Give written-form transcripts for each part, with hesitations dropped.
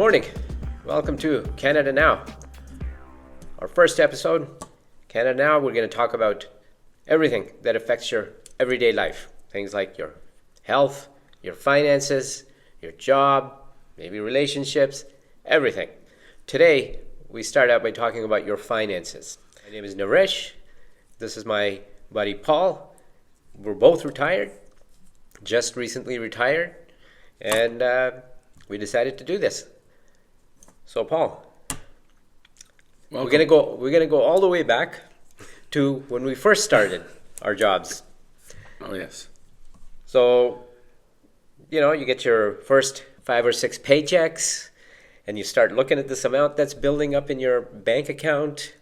morning. Welcome to Canada Now. Our first episode, Canada Now, we're going to talk about everything that affects your everyday life. Things like your health, your finances, your job, maybe relationships, everything. Today, we start out by talking about your finances. My name is Naresh. This is my buddy Paul. We're both retired, just recently retired, and we decided to do this. So Paul, Welcome. we're gonna go all the way back to when we first started our jobs. Oh, yes. So, you get your first 5 or 6 paychecks, and you start looking at this amount that's building up in your bank account,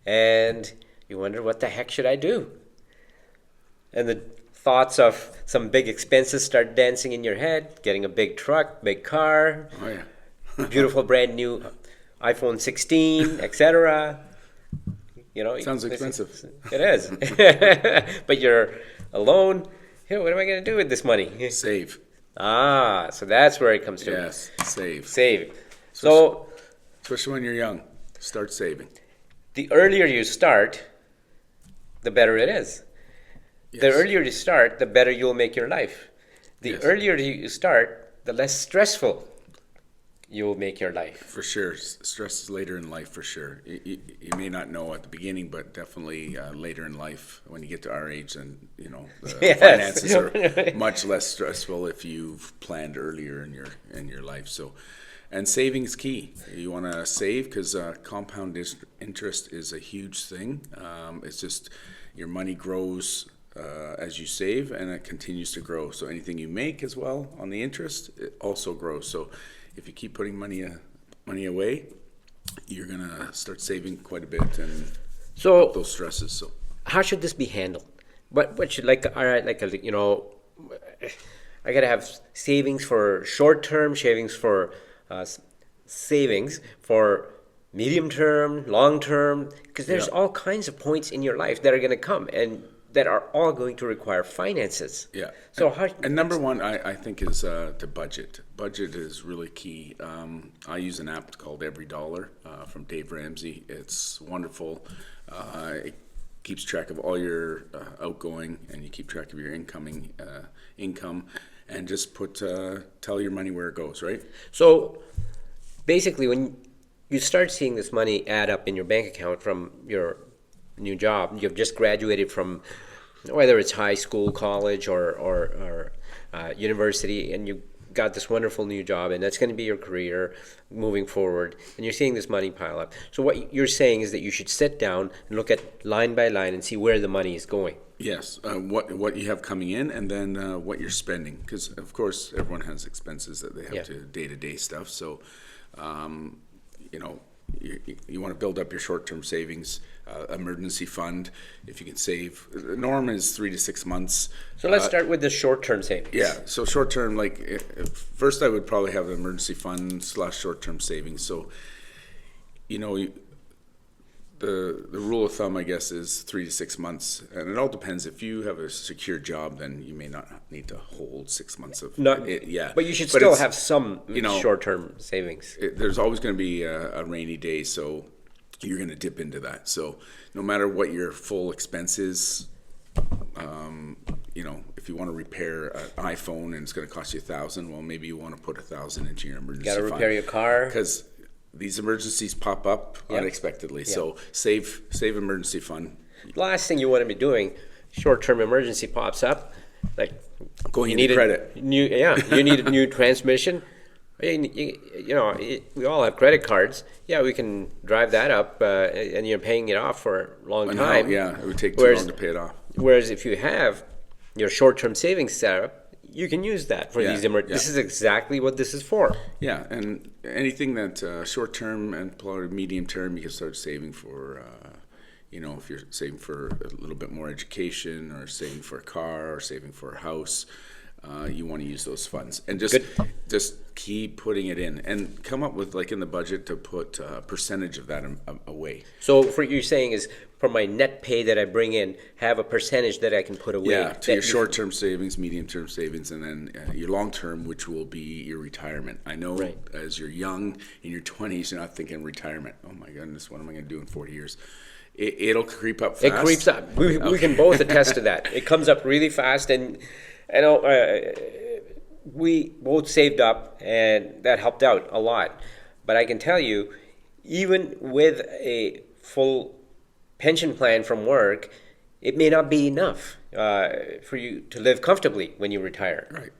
and you wonder, what the heck should I do? And the thoughts of some big expenses start dancing in your head, getting a big truck, big car, Oh, yeah. beautiful brand new iPhone 16, etc. Sounds expensive. It is. But you're alone. What am I going to do with this money? Save. So that's where it comes to. Yes, save. Save. So Especially when you're young, start saving. the earlier you start, the better it is. Yes. The earlier you start, the better you'll make your life. The Yes. earlier you start, the less stressful you'll make your life. For sure. Stress is later in life, for sure. You may not know at the beginning, but definitely later in life, when you get to our age, and the Yes. finances are much less stressful if you've planned earlier in your life. So, and saving is key. You want to save because compound interest is a huge thing. It's just your money grows as you save, and it continues to grow. So anything you make as well on the interest, it also grows. So if you keep putting money away, you're gonna start saving quite a bit and So those stresses. So how should this be handled? What should, all right, I gotta have savings for short term, savings for medium term, long term, because there's Yeah. all kinds of points in your life that are gonna come and that are all going to require finances. yeah. So and number one, I think is to budget. Budget is really key. I use an app called Every Dollar from Dave Ramsey. It's wonderful. It keeps track of all your outgoing, and you keep track of your incoming income, and just tell your money where it goes. Right? So basically, when you start seeing this money add up in your bank account from your new job, you've just graduated from, whether it's high school, college, or university, and you got this wonderful new job, and that's going to be your career moving forward, and you're seeing this money pile up. So what you're saying is that you should sit down and look at line by line and see where the money is going. Yes, what you have coming in, and then what you're spending, because of course everyone has expenses that they have Yeah. to day-to-day stuff. So, you want to build up your short-term savings, emergency fund. If you can save, the norm is 3 to 6 months. So let's start with the short-term savings. Yeah, so short-term, first I would probably have an emergency fund / short-term savings. So, the rule of thumb, I guess, is 3 to 6 months, and it all depends. If you have a secure job, then you may not need to hold 6 months of it. Yeah, But you should But still it's- have some short-term savings. there's always going to be a rainy day, so you're going to dip into that. So no matter what your full expense is, if you want to repair an iPhone and it's going to cost you $1,000, well, maybe you want to put $1,000 into your emergency Got to fund. repair your car. Because these emergencies pop up unexpectedly. So save emergency fund. The last thing you want to be doing, short-term emergency pops up, like Going you into need credit. you need a new transmission. We all have credit cards. Yeah, we can drive that up, and you're paying it off for a long And time. it would take too Whereas- long to pay it off. Whereas if you have your short-term savings set up, you can use that for these This is exactly what this is for. Yeah, and anything that short-term and probably medium-term, you can start saving for, if you're saving for a little bit more education, or saving for a car, or saving for a house. you want to use those funds, and Good. just keep putting it in, and come up with, like, in the budget, to put a percentage of that away. So for you're saying is from my net pay that I bring in, have a percentage that I can put away. Yeah, to that your short-term savings, medium-term savings, and then your long-term, which will be your retirement. I know Right. as you're young, in your 20s, you're not thinking retirement. Oh my goodness, what am I going to do in 40 years? It'll creep up fast. It creeps up. We can both attest to that. It comes up really fast, and I know we both saved up, and that helped out a lot. But I can tell you, even with a full pension plan from work, it may not be enough for you to live comfortably when you retire. Right.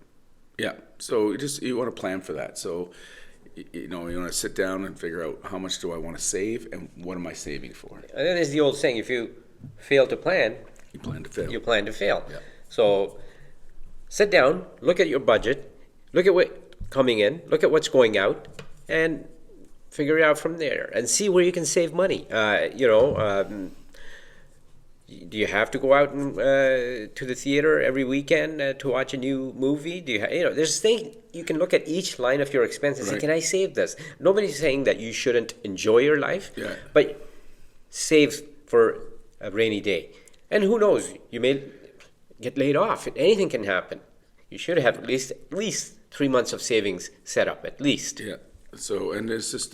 Yeah. So you want to plan for that. So, you want to sit down and figure out, how much do I want to save, and what am I saving for? And that is the old saying: if you fail to plan, You plan to fail. you plan to fail. Yeah. So sit down, look at your budget, look at what coming in, look at what's going out, and figure it out from there, and see where you can save money. Do you have to go out and, to the theater every weekend to watch a new movie? Do there's things you can look at each line of your expenses and say, Right. can I save this? Nobody's saying that you shouldn't enjoy your life, Yeah. but save for a rainy day. And who knows, you may get laid off. Anything can happen. You should have at least 3 months of savings set up, at least. Yeah. So, and it's just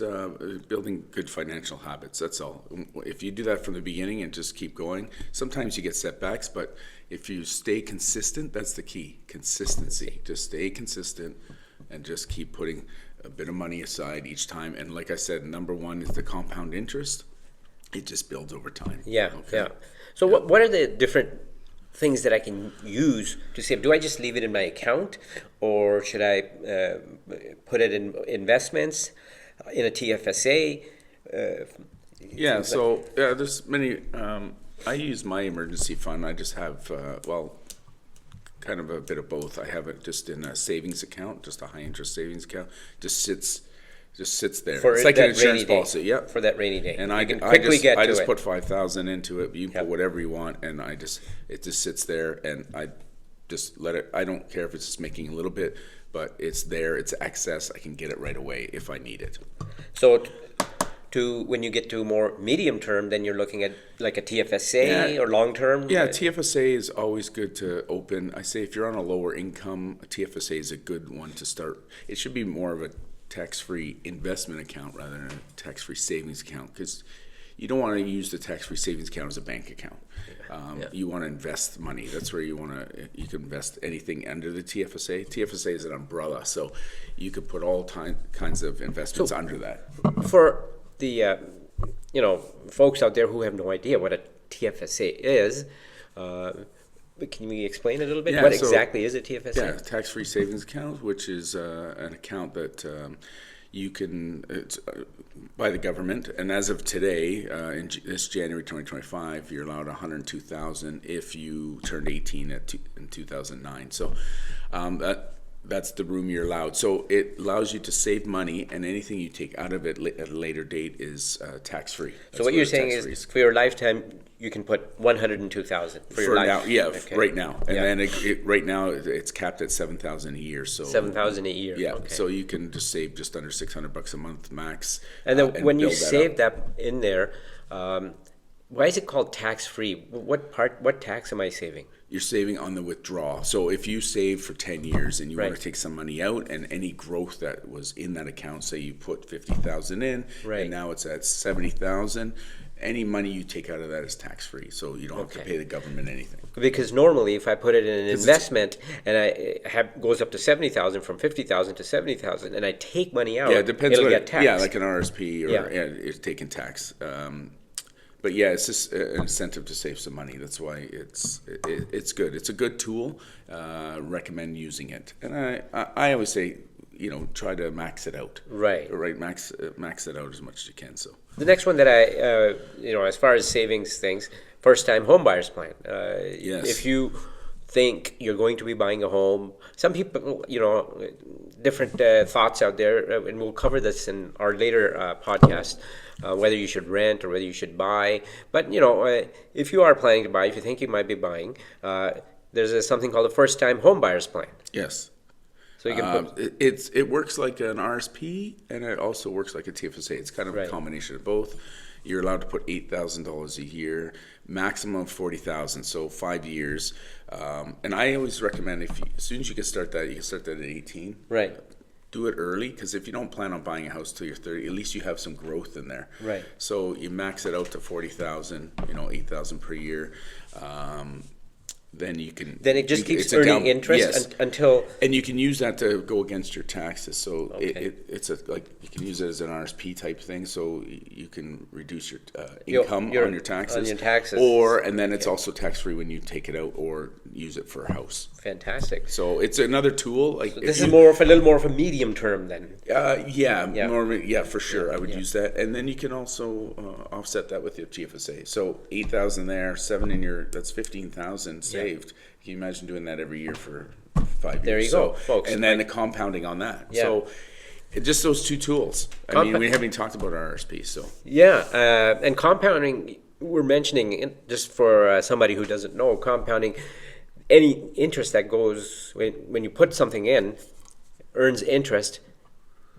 building good financial habits. That's all. If you do that from the beginning and just keep going, sometimes you get setbacks, but if you stay consistent, that's the key. Consistency. Just stay consistent and just keep putting a bit of money aside each time. And like I said, number one is the compound interest. It just builds over time. Yeah, Okay? yeah. So what are the different things that I can use to save? Do I just leave it in my account, or should I put it in investments, in a TFSA? Yeah, so there's many. I use my emergency fund. I just have, kind of a bit of both. I have it just in a savings account, just a high interest savings account. Just sits there. For it's like an that rainy insurance day. policy. Yeah. For that rainy day. And You I can I quickly just get I to just it. put 5,000 into it. You can Yep. put whatever you want, and it just sits there, and I just let it. I don't care if it's just making a little bit, but it's there. It's excess. I can get it right away if I need it. So when you get to more medium term, then you're looking at like a TFSA Yeah. or long term? Yeah, TFSA is always good to open. I say if you're on a lower income, a TFSA is a good one to start. It should be more of a tax-free investment account rather than a tax-free savings account, because you don't want to use the tax-free savings account as a bank account. You want to invest money. That's where you can invest anything under the TFSA. TFSA is an umbrella, so you could put all kinds of investments under that. For the folks out there who have no idea what a TFSA is, can we explain a little bit? Yeah, What so- exactly is a TFSA? Yeah, tax-free savings account, which is an account that you can, it's by the government, and as of today, this January 2025, you're allowed $102,000 if you turned 18 in 2009. So that's the room you're allowed. So it allows you to save money, and anything you take out of it at a later date is tax-free. So what you're saying is, for your lifetime, you can put 102,000 for your life. now, yeah, Okay. right now, and Yeah. then right now it's capped at $7,000 a year. So 7,000 a year. yeah, Okay. so you can just save just under $600 a month max. And then when you build that save up. that in there, why is it called tax-free? What tax am I saving? You're saving on the withdrawal. So if you save for 10 years and you want Right. to take some money out, and any growth that was in that account, say you put 50,000 in, Right. and now it's at 70,000, any money you take out of that is tax-free. So you don't have to Okay. pay the government anything. Because normally, if I put it in an 'Cause it's- investment and goes up to 70,000 from 50,000 to 70,000, and I take money out, Yeah, it depends. it'll What, get taxed. Yeah, like an RSP, or Yeah. it's taking tax. But yeah, it's just an incentive to save some money. That's why it's good. It's a good tool. Recommend using it, and I always say, try to max it out. Right. Max it out as much as you can. So The next one that as far as savings things, first-time home buyers plan. Yes. If you think you're going to be buying a home, some people, different thoughts out there, and we'll cover this in our later podcast, whether you should rent or whether you should buy. But, if you are planning to buy, if you think you might be buying, there's something called a first-time home buyers plan. Yes. So you can put It works like an RSP, and it also works like a TFSA. It's kind of Right. a combination of both. You're allowed to put $8,000 a year, maximum of $40,000, so 5 years. And I always recommend as soon as you can start that, you can start that at 18. right, Do it early, because if you don't plan on buying a house till you're 30, at least you have some growth in there. Right. So you max it out to 40,000, 8,000 per year. Then you can. then it just keeps it's a earning down- interest yes. until And you can use that to go against your taxes. So Okay. it's like you can use it as an RSP type thing. So you can reduce your Your- income your- on your taxes. on your taxes. And then it's also tax free when you take it out or use it for a house. fantastic. So it's another tool. Like This is a little more of a medium term then. yeah. Normally, for sure, I would Yeah. use that, and then you can also offset that with your TFSA. So 8,000 there, 7 in your, that's 15,000 saved. Can you imagine doing that every year for 5 years? There you go, folks. And then the compounding on that. Yeah. So just those two tools. I mean, we haven't talked about RSP, so Yeah, and compounding, we're mentioning, just for somebody who doesn't know, compounding, any interest that goes, when you put something in, earns interest,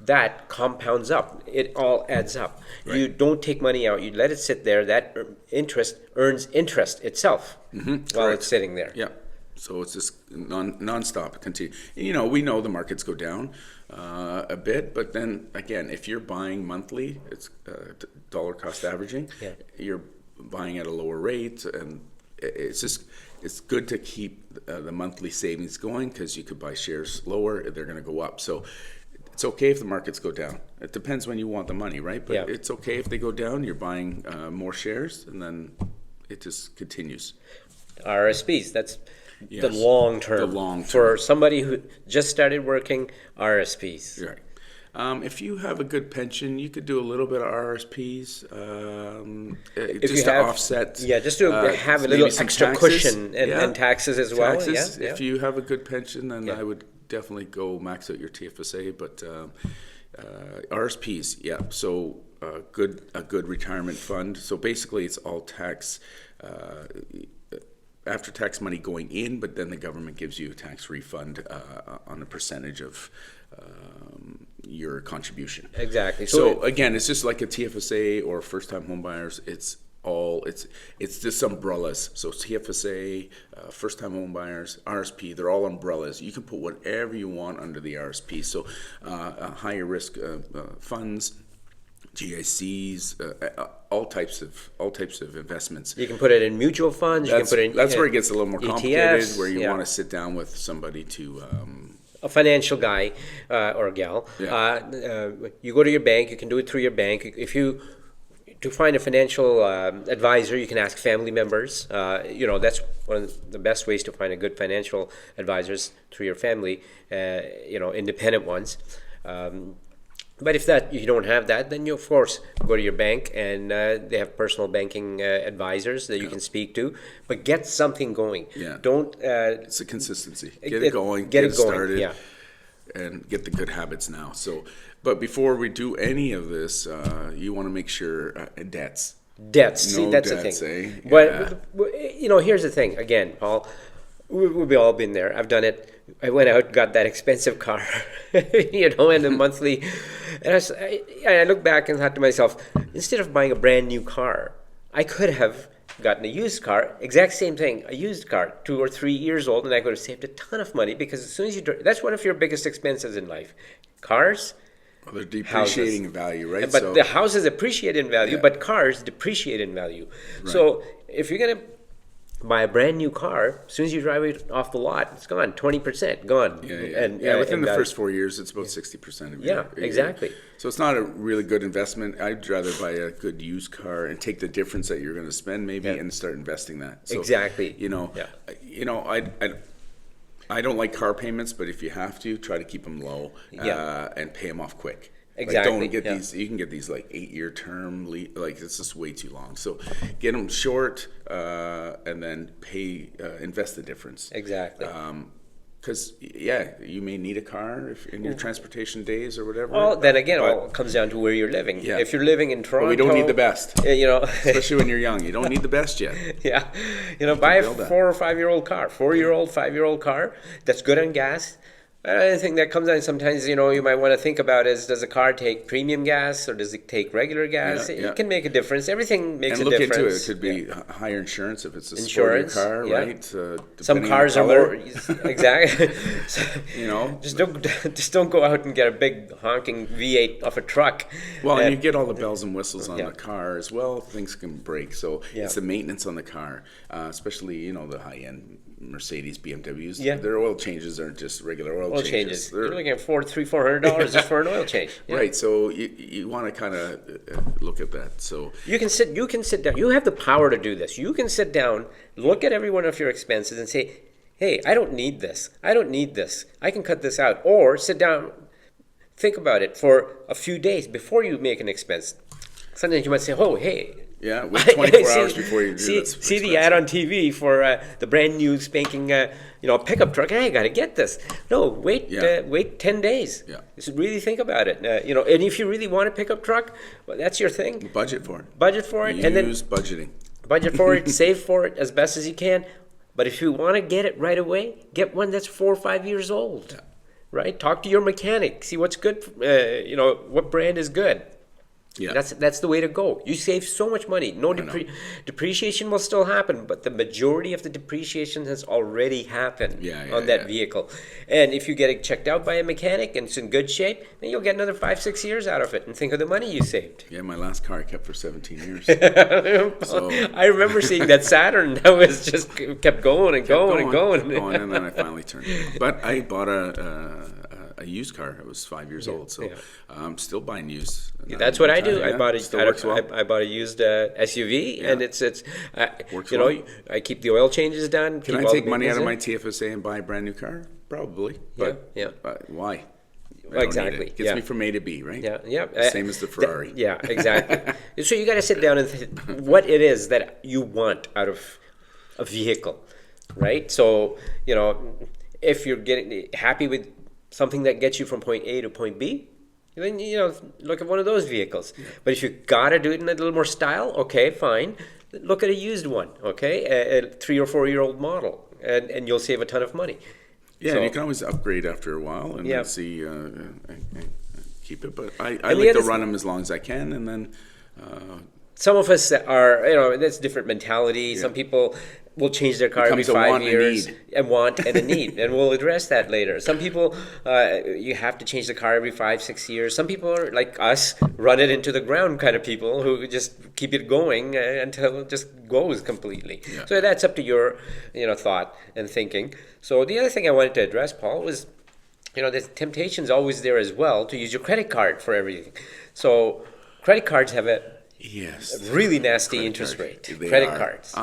that compounds up. It all adds up. Right. You don't take money out, you let it sit there, that interest earns interest itself while correct. it's sitting there. yeah. So it's just non-stop continue. We know the markets go down a bit, but then again, if you're buying monthly, it's dollar cost averaging. Yeah. You're buying at a lower rate, and it's good to keep the monthly savings going, because you could buy shares lower, they're going to go up. So it's okay if the markets go down. It depends when you want the money, right? But Yeah. it's okay if they go down. You're buying more shares, and then it just continues. RSPs, that's the Yes, long term. the long term. For somebody who just started working, RSPs. Right. If you have a good pension, you could do a little bit of RSPs just to offset. Yeah, just to have a maybe little some extra taxes. cushion and taxes as well. Taxes. Yeah, If you have a good pension, then Yeah. I would definitely go max out your TFSA. But RSPs, yeah. So a good retirement fund. So basically, it's all tax. After tax money going in, but then the government gives you a tax refund on a percentage of your contribution. Exactly. So again, it's just like a TFSA or first-time home buyers. It's just umbrellas. So TFSA, first-time home buyers, RSP, they're all umbrellas. You can put whatever you want under the RSP. So higher risk funds, GICs, all types of investments. you can put it in mutual funds. You can put it in That's where it gets a little more complicated, ETFs, where you yeah. want to sit down with somebody to. A financial guy or gal. Yeah. You go to your bank. You can do it through your bank. To find a financial advisor, you can ask family members. That's one of the best ways to find a good financial advisors, through your family. Independent ones. But if you don't have that, then you of course go to your bank, and they have personal banking advisors that you can speak to. But get something going. Yeah. Don't. It's a consistency. Get it going. Get it going. Started. Yeah. And get the good habits now. So, but before we do any of this, you want to make sure debts. Debts. See, No that's debts, the thing. eh? But here's the thing. Again, Paul, we've all been there. I've done it. I went out, got that expensive car, and the monthly. And I look back and thought to myself, instead of buying a brand new car, I could have gotten a used car. Exact same thing, a used car, 2 or 3 years old, and I could have saved a ton of money, because as soon as that's one of your biggest expenses in life, cars. Well, they're depreciating in value, right? But the houses appreciate in value, Yeah. but cars depreciate in value. Right. So if you're going to buy a brand new car, as soon as you drive it off the lot, it's gone, 20% gone. Yeah. Within the first 4 years, it's about 60% of your. Yeah, exactly. So it's not a really good investment. I'd rather buy a good used car and take the difference that you're going to spend maybe and start investing that. So, Exactly. I don't like car payments, but if you have to, try to keep them low and pay them off quick. Exactly, Like, don't get yeah. these. You can get these like 8-year term. Like it's just way too long. So get them short and then invest the difference. Exactly. because you may need a car in your transportation days or whatever. Well, then again, it but- all comes down to where you're living. Yeah. If you're living in Toronto, But we don't need the best, You know, especially when you're young. You don't need the best yet. yeah, buy a build that. 4 or 5-year-old car, 4-year-old, 5-year-old car that's good on gas. Another thing that comes down sometimes, you might want to think about is, does a car take premium gas or does it take regular gas? Yeah. It can make a difference. Everything makes And a look difference. into it. It could be higher insurance if it's a Insurance, sportier car, yeah. right? Some Depending cars on are the more color. exactly. Just don't go out and get a big honking V8 off a truck. Well, and you get all the bells and whistles on Yeah. the car as well. Things can break, so Yeah. it's the maintenance on the car, especially the high-end Mercedes, BMWs. Yeah. Their oil changes aren't just regular oil Oil changes. changes. They're- You're looking at $400 just for an oil change. Yeah. Right, so you want to kind of look at that. So You can sit down. You have the power to do this. You can sit down, look at every one of your expenses and say, hey, I don't need this. I don't need this. I can cut this out. Or sit down, think about it for a few days before you make an expense. Sometimes you might say, oh, hey. yeah, with 24 hours before you do see, this. see the ad on TV for the brand new spanking pickup truck. Hey, I got to get this. No, wait Yeah. wait 10 days. Yeah. Just really think about it. And if you really want a pickup truck, well, that's your thing. Budget for it. Budget for it, and then Use budgeting. budget for it, save for it as best as you can. But if you want to get it right away, get one that's 4 or 5 years old. Yeah. Right? Talk to your mechanic. See what's good. What brand is good. Yeah. That's the way to go. You save so much money. No depreciation will still happen, but the majority of the depreciation has already happened on that vehicle. And if you get it checked out by a mechanic and it's in good shape, then you'll get another 5-6 years out of it. And think of the money you saved. Yeah, my last car I kept for 17 years. So- I remember seeing that Saturn that was just kept going and going and going. And then I finally turned it. But I bought a used car. It was 5 years old, so I'm still buying used. That's what I do. Yeah, I bought still works well. I bought a used SUV, and it's Works you know well. I keep the oil changes done. Can I take money out of my TFSA and buy a brand new car? Probably. But Yeah. Why? I don't need Exactly, it. Gets yeah. me from A to B, right? Yeah. Same as the Ferrari. Yeah, exactly. So you got to sit down and think what it is that you want out of a vehicle, right? So if you're getting happy with something that gets you from point A to point B, then look at one of those vehicles. Yeah. But if you got to do it in a little more style, okay, fine. Look at a used one, okay, a 3 or 4 year old model, and you'll save a ton of money. Yeah, So- and you can always upgrade after a while and Yeah. then see and keep it. But I like to run them as long as I can, and then Some of us are, that's different mentality. Some people will change their car every Becomes a 5 want and a years, need. and want and a need, and we'll address that later. Some people, you have to change the car every 5-6 years. Some people are like us, run it into the ground kind of people who just keep it going until it just goes completely. Yeah. So that's up to your, thought and thinking. So the other thing I wanted to address, Paul, was, the temptation's always there as well to use your credit card for everything. So credit cards have a yes, really nasty credit interest card. rate. They Credit are. cards.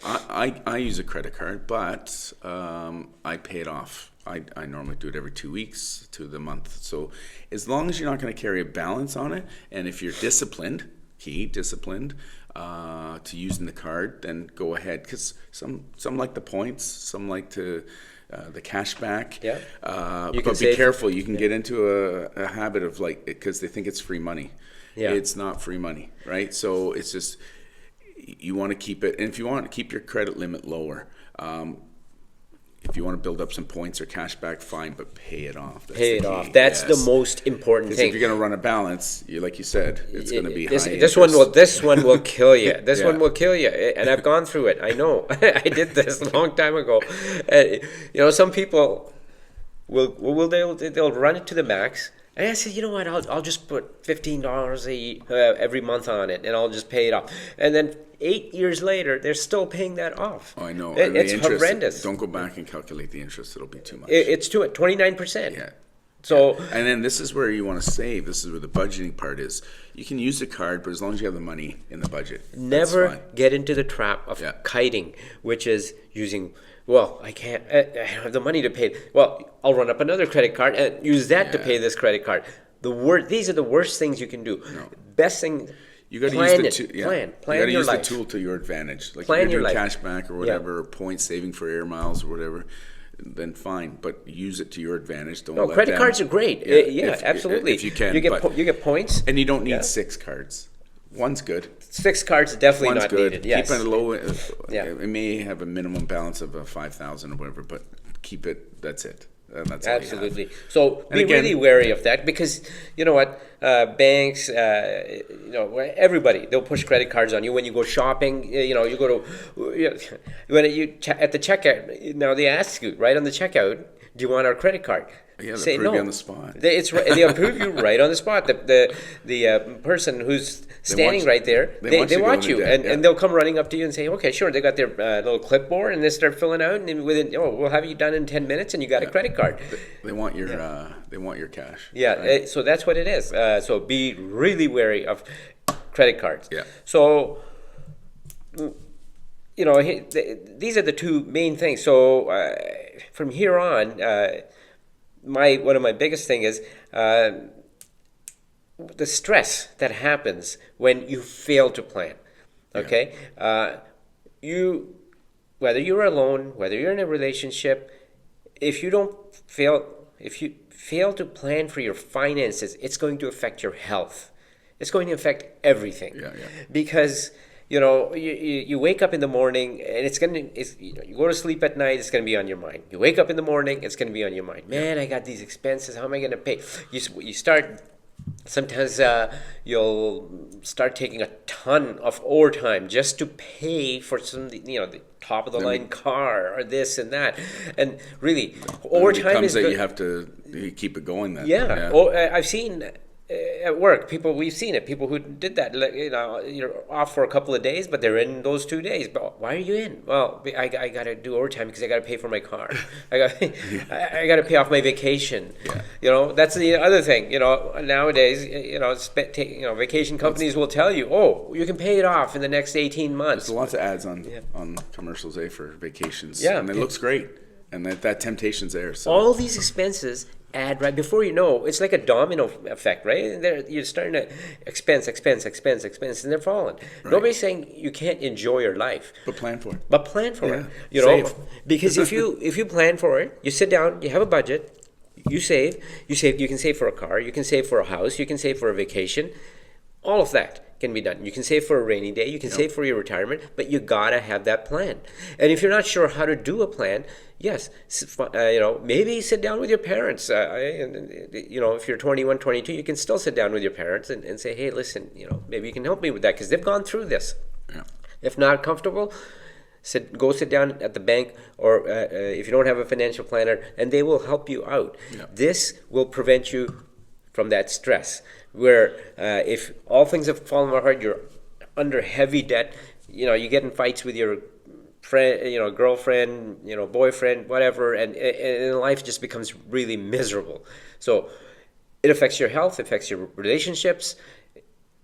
I use a credit card, but I pay it off. I normally do it every 2 weeks to the month. So as long as you're not going to carry a balance on it, and if you're disciplined to using the card, then go ahead. Because some like the points, some like to the cash back. Yeah. But be save. careful. You can get into a habit of because they think it's free money. Yeah. It's not free money, right? So it's just you want to keep it, and if you want to keep your credit limit lower, if you want to build up some points or cash back, fine, but pay it off. That's Pay the it key. off. That's Yes. the most important 'Cause thing. if you're going to run a balance, like you said, it's going to be this, high this interest. one will kill you. This Yeah. one will kill you. And I've gone through it. I know. I did this a long time ago. Some people they'll run it to the max. And I said, you know what? I'll just put $15 every month on it, and I'll just pay it off. And then 8 years later, they're still paying that off. Oh, I know. And It's the interest, horrendous. Don't go back and calculate the interest. It'll be too much. It's 29%. Yeah. So And then this is where you want to save. This is where the budgeting part is. You can use the card, but as long as you have the money in the budget, that's never fine. get into the trap of Yeah. kiting, which is using, I can't, I don't have the money to pay. Well, I'll run up another credit card and use that to Yeah. pay this credit card. These are the worst things you can do. No. Best thing, You got to plan use it. the tool. Yeah. Plan You got to your use life. the tool to your advantage. Like Plan if you're your doing life. cash back or whatever, or points saving for air miles or whatever. then fine. But use it to your advantage. Don't No, let credit them- cards are great. Yeah, Absolutely. if you can, you get but- you get points. And you don't need Yeah. 6 cards. One's good. 6 cards definitely One's not good. needed. Yes. Keep it low. Yeah. It may have a minimum balance of 5,000 or whatever, but keep it. That's it. And that's all you have. Absolutely. So And be again- really wary of that, because you know what, banks, everybody, they'll push credit cards on you when you go shopping. You go to when at the checkout. Now they ask you right on the checkout, do you want our credit card? Yeah, they Say approve no. you on the spot. They approve you right on the spot. The person who's standing you- right there, they they want you to go watch into you, debt, and, yeah. and they'll come running up to you and say, okay, sure. They got their little clipboard, and they start filling out, and within we'll have you done in 10 minutes, and you got a credit card. They want your they want your cash. Yeah, right? so that's what it is. So be really wary of credit cards. Yeah. So, these are the two main things. So from here on, one of my biggest thing is the stress that happens when you fail to plan. Okay, whether you're alone, whether you're in a relationship, if you fail to plan for your finances, it's going to affect your health. It's going to affect everything. Yeah. Because you wake up in the morning, and you go to sleep at night, it's going to be on your mind. You wake up in the morning, it's going to be on your mind. Man, I got these expenses. How am I going to pay? You start. Sometimes you'll start taking a ton of overtime just to pay for the top of the line car or this and that. And really, overtime is good. You have to keep it going then. Yeah. I've seen at work we've seen it. People who did that. You're off for a couple of days, but they're in those 2 days. But why are you in? Well, I got to do overtime because I got to pay for my car. I got to pay off my vacation. Yeah. That's the other thing. Nowadays, vacation companies will tell you, oh, you can pay it off in the next 18 months. There's lots of ads on commercials for vacations. Yeah. And it looks great. And that temptation's there. So All these expenses add right before you know. It's like a domino effect, right? And you're starting to expense, and they're falling. Right. Nobody's saying you can't enjoy your life, but plan for it. but plan for it. Save. Because if you plan for it, you sit down, you have a budget, you save. You can save for a car, you can save for a house, you can save for a vacation. All of that can be done. You can save for a rainy day, you can save for your retirement, but you gotta have that plan. And if you're not sure how to do a plan, yes, maybe sit down with your parents. If you're 21, 22, you can still sit down with your parents and say, hey, listen, maybe you can help me with that because they've gone through this. Yeah. If not comfortable, go sit down at the bank, or if you don't have a financial planner, and they will help you out. Yeah. This will prevent you from that stress, where if all things have fallen apart, you're under heavy debt, you get in fights with your friend, girlfriend, boyfriend, whatever, and life just becomes really miserable. So it affects your health, affects your relationships,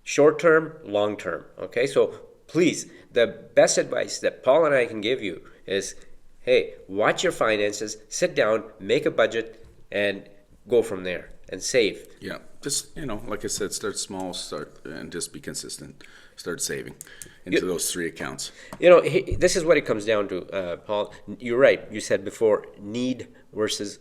short term, long term. Okay, so please, the best advice that Paul and I can give you is, hey, watch your finances, sit down, make a budget, and go from there and save. Yeah, just like I said, start small, and just be consistent. Start saving into those 3 accounts. This is what it comes down to, Paul. You're right. You said before, need versus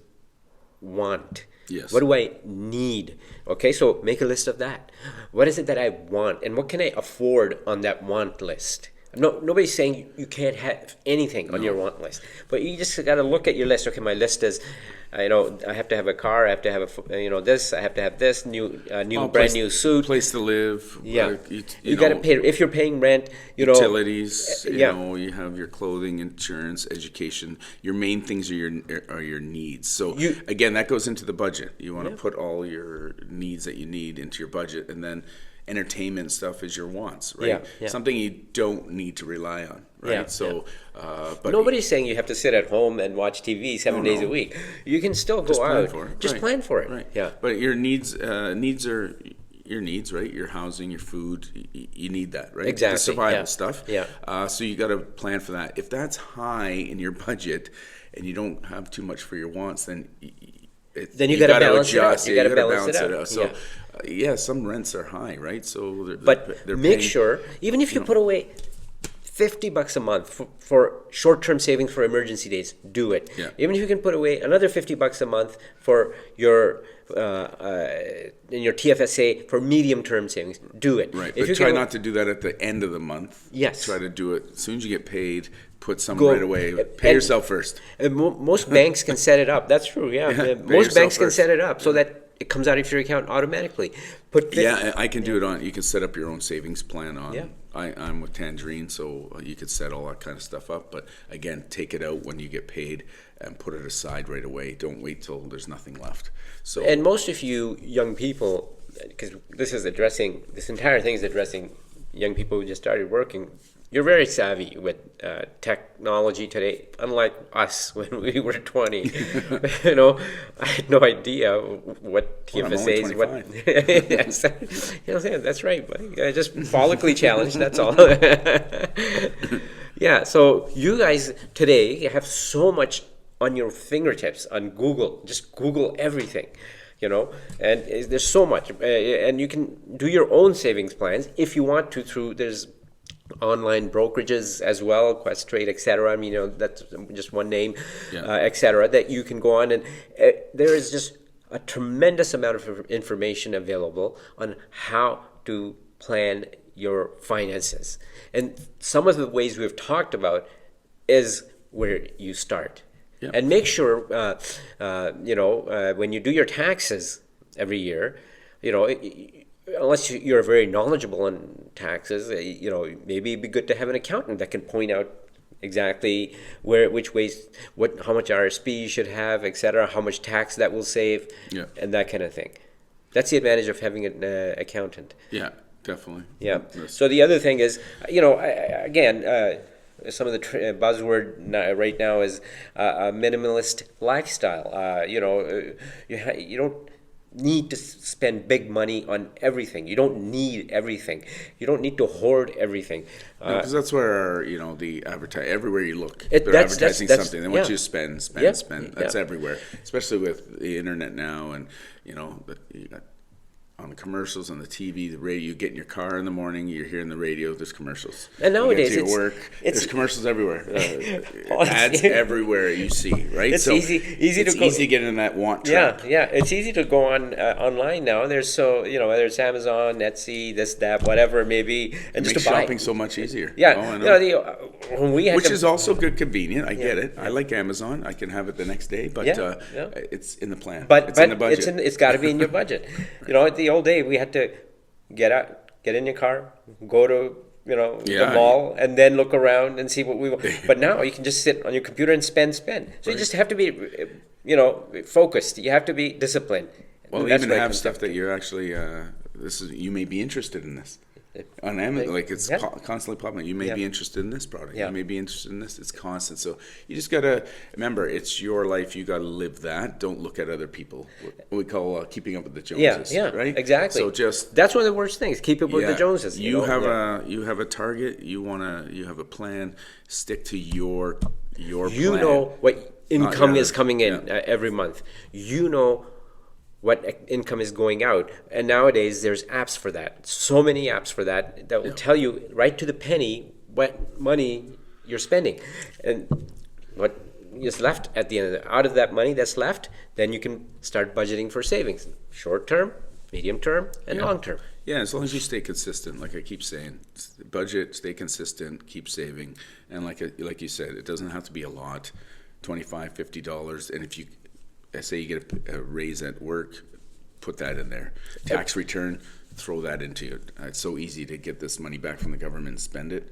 want. Yes. What do I need? Okay, so make a list of that. What is it that I want, and what can I afford on that want list? Nobody's saying you can't have anything on your want list, but you just got to look at your list. Okay, my list is, I have to have a car. I have to have this. I have to have this brand new suit. Place to live. Yeah, you got to pay if you're paying rent. Utilities. You have your clothing, insurance, education. Your main things are your needs. So again, that goes into the budget. You want to put all your needs that you need into your budget, and then entertainment stuff is your wants, right? Yeah. Something you don't need to rely on, right? Yeah. So, but nobody's saying you have to sit at home and watch TV 7 days a week. You can still go out. Just plan for it. Right. Yeah. But your needs are your needs, right? Your housing, your food, you need that, right? Exactly. The survival stuff. Yeah. So you got to plan for that. If that's high in your budget and you don't have too much for your wants, then you got to balance it out. You got to balance it out. So, some rents are high, right? So, but make sure, even if you put away $50 a month for short-term savings for emergency days, do it. Yeah. Even if you can put away another $50 a month for your in your TFSA for medium-term savings, do it. Right, If but you try can, not to do that at the end of the month. Yes. Try to do it as soon as you get paid. Put some Go- right away. Pay and- yourself first. most banks can set it up. That's true. Yeah, Yeah, pay most banks yourself can first. set it up so that it comes out of your account automatically. Put 50, Yeah, I can do it on. You can set up your own savings plan on. Yeah. I'm with Tangerine, so you could set all that kind of stuff up. But again, take it out when you get paid and put it aside right away. Don't wait till there's nothing left. So And most of you young people, because this entire thing is addressing young people who just started working. You're very savvy with technology today, unlike us when we were 20. You know, I had no idea what Well, I'm only TFSAs, what. 25. Yes, you know, that's right, buddy. Just follically challenged. That's all. Yeah. So you guys today have so much on your fingertips on Google. Just Google everything. You know, and there's so much, and you can do your own savings plans if you want to. There's online brokerages as well, Questrade, etc. I mean, you know, that's just one name, Yeah. etc. That you can go on, and there is just a tremendous amount of information available on how to plan your finances. And some of the ways we've talked about is where you start. Yeah. And make sure, when you do your taxes every year, you know, unless you're very knowledgeable on taxes, maybe it'd be good to have an accountant that can point out exactly which ways, how much RSP you should have, etc., how much tax that will save, Yeah. and that kind of thing. That's the advantage of having an accountant. yeah, definitely. Yeah. That's- So the other thing is, some of the buzzword right now is a minimalist lifestyle. You don't need to spend big money on everything. You don't need everything. You don't need to hoard everything. Because that's where the advertise everywhere you look, It- they're that's- advertising that's- something. They want yeah. you to spend, Yeah. spend. That's Yeah. everywhere, especially with the internet now, and you got on the commercials on the TV, the radio. You get in your car in the morning, you're hearing the radio. There's commercials. And nowadays you get to your it's- work. it's- There's commercials everywhere. Oh, it's- Ads everywhere you see, right? It's easy to it's go- easy to get in that want Yeah, trap. yeah. It's easy to go on online now. There's whether it's Amazon, Etsy, this, that, whatever it may be, and It just makes to buy. shopping so much easier. Yeah, Oh, I know. when we had Which to, is also good, convenient. I get it. I like Amazon. I can have it the next day, but Yeah, yeah. it's in the plan. but it's in the budget. it's got to be in your budget. At the old day, we had to get in your car, go to the Yeah. mall, and then look around and see what we want. But now you can just sit on your computer and spend. So you Right. just have to be, focused. You have to be disciplined. Well, And that's even what it have comes stuff down that you're actually. You may be interested in this. On Amazon, like it's Yeah. constantly popping up. You may Yeah. be interested in this product. Yeah. You may be interested in this. It's constant. So you just gotta remember, it's your life. You gotta live that. Don't look at other people. What we call keeping up with the Joneses. Yeah, right. exactly. So just That's one of the worst things. Keep up with the yeah, Joneses. You have Yeah. you have a target. You have a plan. Stick to your plan. You know what income the is other. coming in Yeah. every month. You know what income is going out. And nowadays there's apps for that. So many apps for that will tell you right to the penny what money you're spending. And what is left at the end of out of that money that's left, then you can start budgeting for savings. Short term, medium term, and long term. Yeah, as long as you stay consistent, like I keep saying, budget, stay consistent, keep saving, and like you said, it doesn't have to be a lot, $25, $50, and if you say you get a raise at work, put that in there. Tax return, throw that into it. It's so easy to get this money back from the government and spend it.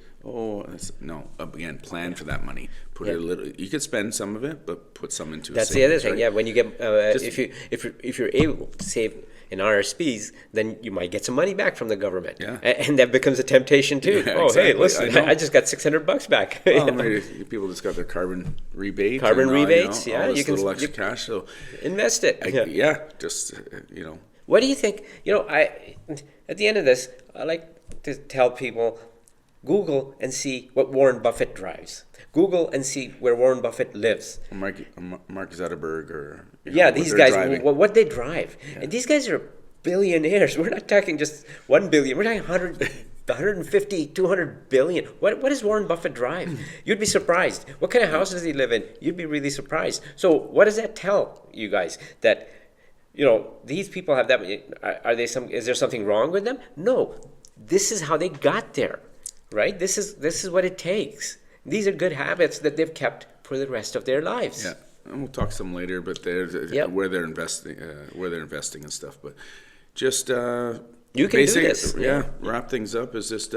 Again, plan for that money. Put it a little. You could spend some of it, but put some into. That's the other savings, thing. right? Yeah, when you get Just- if you're able to save in RSPs, then you might get some money back from the government. Yeah. And that becomes a temptation too. Yeah, oh, exactly. hey, listen, I know. I just got $600 back. Well, maybe people just got their carbon rebate. Carbon and, rebates, all yeah, this you can- little extra you- cash. So Invest it. just What do you think? At the end of this, I like to tell people, Google and see what Warren Buffett drives. Google and see where Warren Buffett lives. Mark Zuckerberg or Yeah, what these they're guys, driving. what they drive. And these guys are billionaires. We're not talking just 1 billion. We're talking 100 150, 200 billion. What does Warren Buffett drive? You'd be surprised. What kind of house does he live in? You'd be really surprised. So what does that tell you guys? That, these people have that. Is there something wrong with them? No. This is how they got there, right? This is what it takes. These are good habits that they've kept for the rest of their lives. Yeah. And we'll talk some later, but where they're investing and stuff. But just you can basic, do this. Wrap things up is just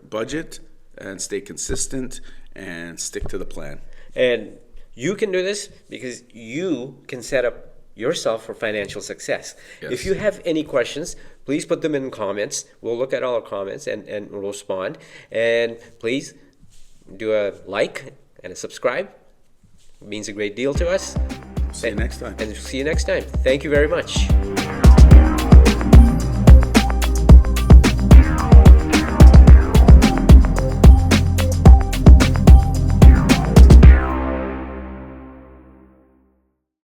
budget and stay consistent and stick to the plan. And you can do this because you can set up yourself for financial success. Yes. If you have any questions, please put them in comments. We'll look at all our comments and we'll respond. And please do a like and a subscribe. It means a great deal to us. See you next time. And see you next time. Thank you very much.